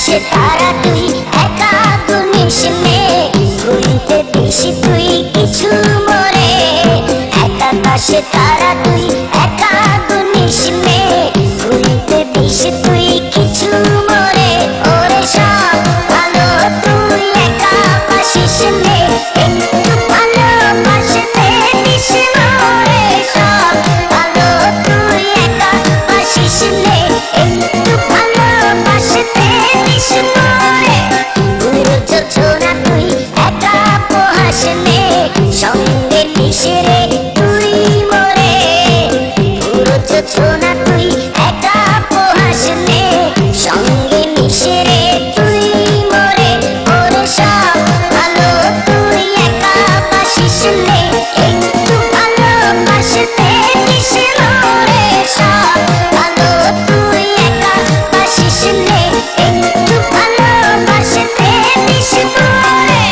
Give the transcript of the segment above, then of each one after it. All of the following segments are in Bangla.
আকাশে তারা তুই একা গুনিস নে গুনতে দিস তুই কিছু মরে এক আকাশে তারা তুই একা গুনিস নে গুনতে দিস তুই কিছু মরে ওরে সব ভালো তুই একা বাসিস নে একটু ভালোবাসতে দিস মরে সব ভালো তুই একা বাসিস নে একটু ভালোবাসতে দিস মরে পুরো যোজনা তুই একা পোহাস নে সঙ্গে নিস রে তুই মরে পুরো যোজনা তুই একা পোহাস নে সঙ্গে নিস রে তুই মরে ওরে সব ভালো তুই একা বাসিস নে একটু ভালোবাসতে দিস মরে সব ভালো তুই একা বাসিস নে একটু ভালোবাসতে দিস মরে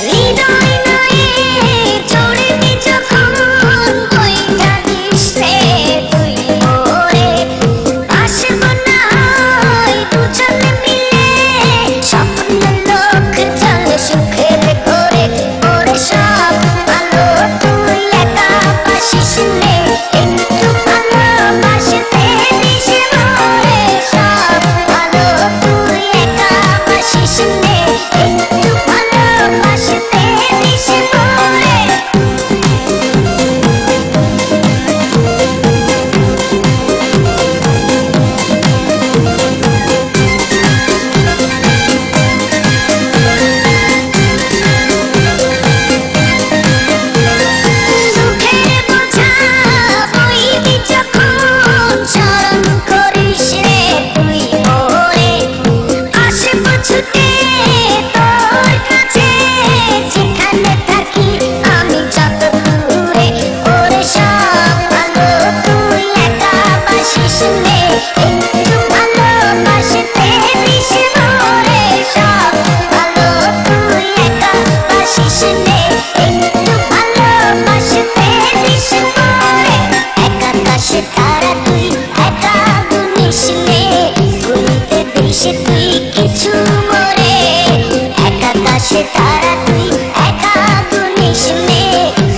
হৃদয় নয়ে চড়বি যখন বইটা দিস রে তুই মোরে আসব না হয় দুজনে মিলে স্বপ্ন লোক চল সুখের ঘরে ওরে সব ভালো তুই একা বাসিস নে একটু ভালোবাসতে দিস মরে সব ভালো তুই একা বাসিস নে একটু ভালোবাসতে দিস মরে সুখের বোঝা বইবি যখন স্মরণ করিস রে তুই মোরে আসব ছুটে তোর কাছে যেখানে থাকি আমি যত দূরে ওরে সব ভালো তুই একা বাসিস নে একটু ভালোবাসতে দিস মরে সব ভালো তুই একা বাসিস নে একটু ভালোবাসতে দিস মরে এক আকাশে তারা তুই একা গুনিস নে গুনতে দিস তুই কিছু মরে এক আকাশে তারা তুই একা গুনিস নে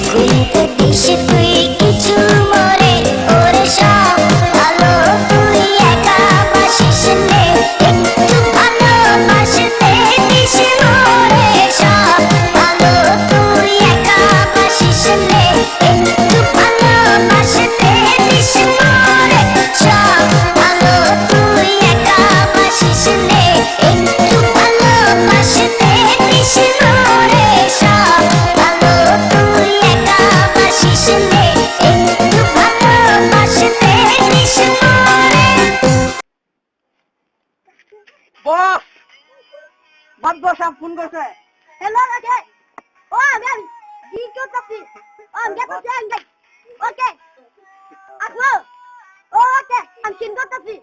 গুনতে দিস তুই কিছু মরে ওরে সব ভালো তুই একা বাসিস নে একটু ভালোবাসতে দিস মরে সব ভালো তুই একা বাসিস নে একটু ভালোবাসতে দিস মরে সব ভালো তুই একা বাসিস নে একটু ভালোবাসতে দিস মরে সব ভালো তুই একা বাসিস নে একটু ভালোবাসতে দিস মরে বস বস ফোন করছে Hello, okay. Oh, man. Video taxi. Oh, get the thing. Okay. Aku. Oh, okay. I'm single taxi.